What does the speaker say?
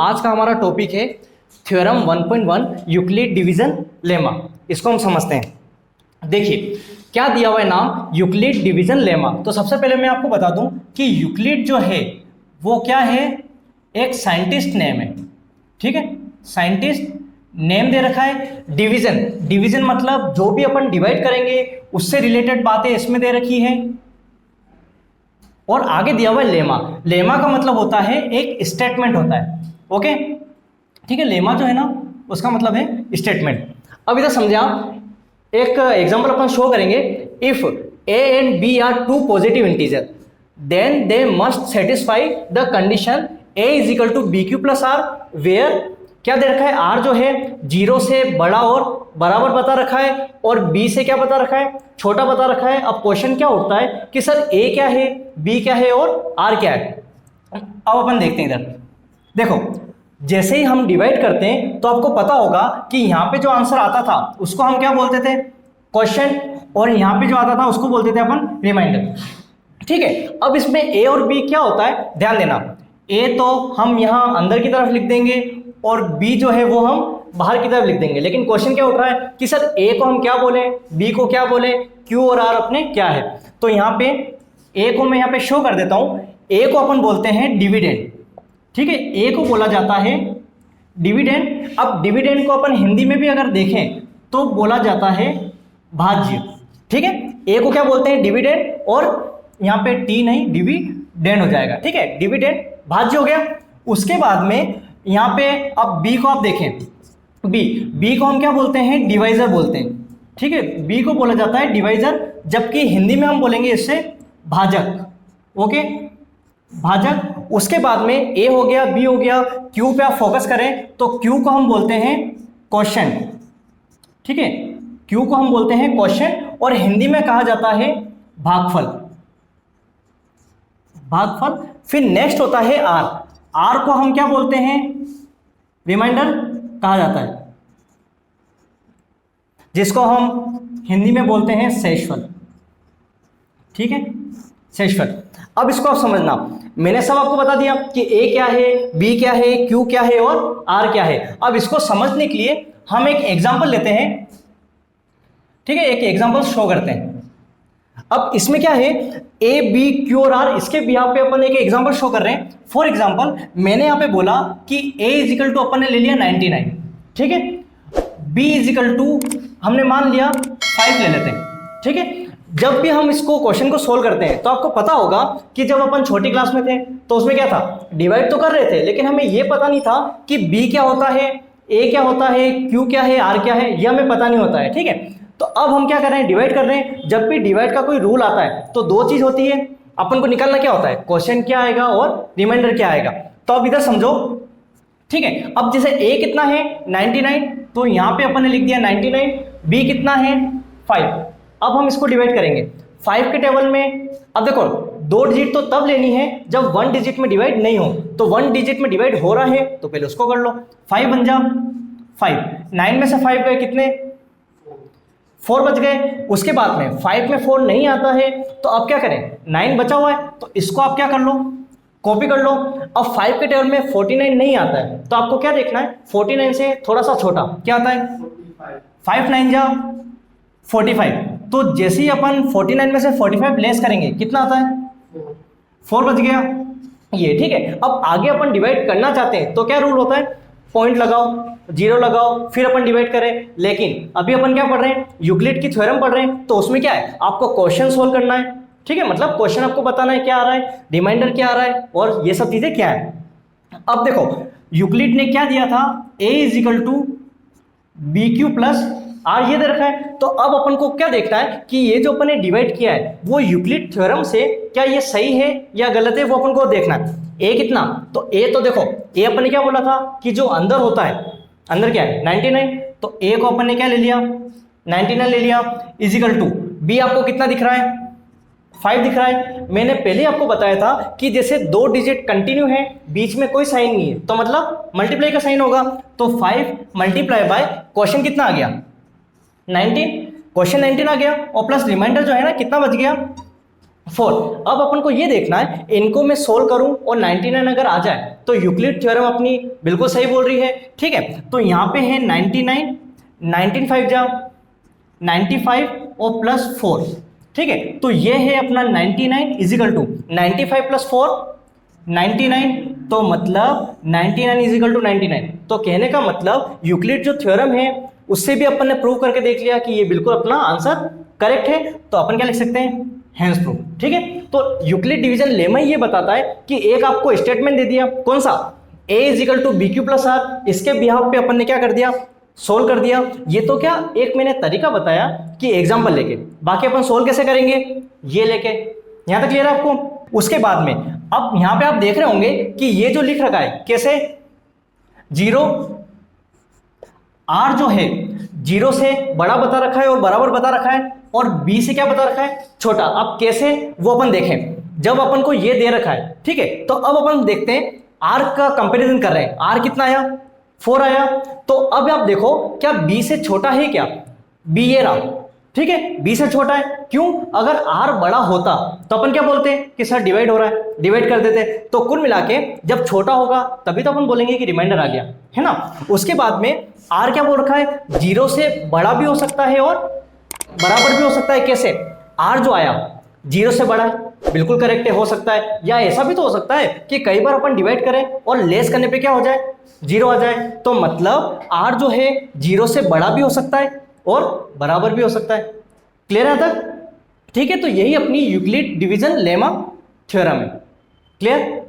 आज का हमारा टॉपिक है थ्योरम 1.1 यूक्लिड डिवीजन लेमा। इसको हम समझते हैं। देखिए क्या दिया हुआ है नाम, यूक्लिड डिवीजन लेमा। तो सबसे पहले मैं आपको बता दूं कि यूक्लिड जो है वो क्या है, एक साइंटिस्ट नेम है। ठीक है, साइंटिस्ट नेम दे रखा है। डिवीजन, डिवीजन मतलब जो भी अपन डिवाइड करेंगे उससे रिलेटेड बातें इसमें दे रखी है। और आगे दिया हुआ है लेमा। लेमा का मतलब होता है एक स्टेटमेंट होता है। ओके, ठीक है, लेमा जो है ना उसका मतलब है स्टेटमेंट। अब इधर समझे आप, एक एग्जांपल अपन शो करेंगे। If a and b are two positive integer then they must satisfy the condition a is equal to B Q plus R, where क्या दे रखा है, r जो है 0 से बड़ा और बराबर बता रखा है और b से क्या बता रखा है, छोटा बता रखा है। अब क्वेश्चन क्या उठता है कि सर a क्या है, b क्या है और r क्या है। अब अपन देखते हैं इधर। देखो जैसे ही हम डिवाइड करते हैं तो आपको पता होगा कि यहाँ पे जो आंसर आता था उसको हम क्या बोलते थे, क्वेश्चन, और यहाँ पे जो आता था उसको बोलते थे अपन रिमाइंडर। ठीक है, अब इसमें ए और बी क्या होता है, ध्यान देना। ए तो हम यहाँ अंदर की तरफ लिख देंगे और बी जो है वो हम बाहर की तरफ लिख देंगे। लेकिन क्वेश्चन क्या उठ रहा है कि सर ए को हम क्या बोले, बी को क्या बोले, क्यू और आर अपने क्या है। तो यहाँ पे ए को मैं यहाँ पे शो कर देता हूँ। ए को अपन बोलते हैं डिविडेंड। ठीक है, ए को बोला जाता है डिविडेंड। अब डिविडेंड को अपन हिंदी में भी अगर देखें तो बोला जाता है भाज्य। ठीक है, ए को क्या बोलते हैं, डिविडेंड, और यहाँ पे टी नहीं डिविडेंड हो जाएगा। ठीक है, डिविडेंड भाज्य हो गया। उसके बाद में यहाँ पे अब बी को आप देखें, बी को हम क्या बोलते हैं, डिवाइजर बोलते हैं। ठीक है, बी को बोला जाता है डिवाइजर, जबकि हिंदी में हम बोलेंगे इससे भाजक। ओके, भाजक। उसके बाद में ए हो गया, बी हो गया, क्यू पे आप फोकस करें तो क्यू को हम बोलते हैं क्वेश्चन। ठीक है, क्यू को हम बोलते हैं क्वेश्चन और हिंदी में कहा जाता है भागफल, भागफल। फिर नेक्स्ट होता है आर। आर को हम क्या बोलते हैं, रिमाइंडर कहा जाता है, जिसको हम हिंदी में बोलते हैं शेषफल। ठीक है, शेषफल। अब इसको आप समझना, मैंने सब आपको बता दिया कि ए क्या है, बी क्या है, क्यू क्या है और आर क्या है। अब इसको समझने के लिए हम एक एग्जांपल लेते हैं। ठीक है, एक एग्जांपल शो करते हैं। अब इसमें क्या है, ए बी क्यू और आर, इसके बिहाफ पे अपन एक एग्जांपल शो कर रहे हैं। फॉर एग्जांपल मैंने यहाँ पे बोला कि ए इज इक्वल टू अपन ने ले लिया 99। ठीक है, बी इज इक्वल टू हमने मान लिया 5 ले लेते हैं। ठीक है, जब भी हम इसको क्वेश्चन को सोल्व करते हैं तो आपको पता होगा कि जब अपन छोटी क्लास में थे तो उसमें क्या था, डिवाइड तो कर रहे थे, लेकिन हमें ये पता नहीं था कि बी क्या होता है, ए क्या होता है, क्यू क्या है, आर क्या है, ये हमें पता नहीं होता है। ठीक है, तो अब हम क्या कर रहे हैं, डिवाइड कर रहे हैं। जब भी डिवाइड का कोई रूल आता है तो दो चीज होती है, अपन को निकालना क्या होता है, क्वेश्चन क्या आएगा और रिमाइंडर क्या आएगा। तो अब इधर समझो। ठीक है, अब जैसे ए कितना है 99, तो यहाँ पे अपन ने लिख दिया 99। बी कितना है 5। अब हम इसको डिवाइड करेंगे 5 के टेबल में। अब देखो 2 डिजिट तो तब लेनी है जब 1 डिजिट में डिवाइड नहीं हो। तो 1 डिजिट में डिवाइड हो रहा है तो पहले उसको कर लो। 5 बन जा 5, 9 में से 5 गए कितने, 4 बच गए। उसके बाद में 5 में 4 नहीं आता है तो अब क्या करें, 9 बचा हुआ है तो इसको आप क्या कर लो, कॉपी कर लो। अब 5 के टेबल में 49 नहीं आता है तो आपको क्या देखना है, 49 से थोड़ा सा छोटा क्या आता है, 5 9 जा 45। तो जैसे ही अपन 49 में से 45 लेस करेंगे कितना आता है, 4 बच गया ये। ठीक है, अब आगे अपन डिवाइड करना चाहते हैं तो क्या रूल होता है, पॉइंट लगाओ, 0 लगाओ, फिर अपन डिवाइड करें। लेकिन अभी अपन क्या पढ़ रहे हैं, यूक्लिड की थ्योरम पढ़ रहे हैं, तो उसमें क्या है, आपको क्वेश्चन सोल्व करना है। ठीक है, मतलब क्वेश्चन आपको बताना है क्या आ रहा है, रिमाइंडर क्या आ रहा है और ये सब चीजें क्या है। अब देखो यूक्लिड ने क्या दिया था, A is equal to B Q plus R, ये दे रखा है। तो अब अपन को क्या देखना है कि ये जो अपन ने डिवाइड किया है वो यूक्लिड थ्योरम से क्या ये सही है या गलत है, वो अपन को देखना है। ए कितना, तो ए तो देखो ए अपन ने क्या बोला था कि जो अंदर होता है, अंदर क्या है 99, तो ए को अपन ने क्या ले लिया 99 ले लिया, इज इक्वल टू बी आपको कितना दिख रहा है, 5 दिख रहा है। मैंने पहले आपको बताया था कि जैसे 2 डिजिट कंटिन्यू है, बीच में कोई साइन नहीं है, तो मतलब मल्टीप्लाई का साइन होगा। तो 5 मल्टीप्लाई बाय क्वेश्चन कितना आ गया 19, क्वेश्चन 19 आ गया और प्लस रिमाइंडर जो है ना कितना बच गया 4। अब अपन को ये देखना है, इनको मैं सोल्व करूं और 99 अगर आ जाए तो यूक्लिड थ्योरम अपनी बिल्कुल सही बोल रही है। ठीक है, तो यहां पे है 99, 19 5 जा 95 और प्लस 4। ठीक है, तो ये है अपना 99 इजिकल टू 95 प्लस 4 99, तो मतलब 99 इजिकल टू 99। तो कहने का मतलब यूक्लिड जो थ्योरम है उससे भी अपन ने प्रूव करके देख लिया कि ये बिल्कुल अपना आंसर करेक्ट है। तो अपन क्या लिख सकते हैं, हैंस प्रूफ। ठीक है, तो यूक्लिड डिवीजन लेमा ये बताता है कि एक आपको स्टेटमेंट दे दिया, कौन सा, a is equal to B Q plus R, इसके बिहाफ पे अपन ने क्या कर दिया, सोल्व कर दिया। ये तो क्या एक मैंने तरीका बताया कि एग्जाम्पल लेके, बाकी अपन सोल्व कैसे करेंगे ये लेके। यहां तक क्लियर है आपको। उसके बाद में अब यहां पे आप देख रहे होंगे कि ये जो लिख रखा है कैसे, 0 r जो है 0 से बड़ा बता रखा है और बराबर बता रखा है, और b से क्या बता रखा है, छोटा। अब कैसे वो अपन देखें, जब अपन को ये दे रखा है, ठीक है, तो अब अपन देखते हैं r का कंपैरिजन कर रहे हैं। r कितना आया, 4 आया। तो अब आप देखो क्या b से छोटा है क्या, b ये रहा, ठीक है, b से छोटा है। क्यों, अगर r बड़ा होता तो अपन क्या बोलते हैं कि सर डिवाइड हो रहा है, डिवाइड कर देते। तो कुल मिला के जब छोटा होगा तभी तो अपन बोलेंगे कि रिमाइंडर आ गया, है ना। उसके बाद में r क्या बोल रखा है, 0 से बड़ा भी हो सकता है और बराबर भी हो सकता है। कैसे, r जो आया 0 से बड़ा है, बिल्कुल करेक्ट है, हो सकता है। या ऐसा भी तो हो सकता है कि कई बार अपन डिवाइड करें और लेस करने पे क्या हो जाए, 0 आ जाए। तो मतलब r जो है 0 से बड़ा भी हो सकता है और बराबर भी हो सकता है। क्लियर है तक, ठीक है। तो यही अपनी यूक्लिड डिवीजन लेमा थ्योरम है। क्लियर।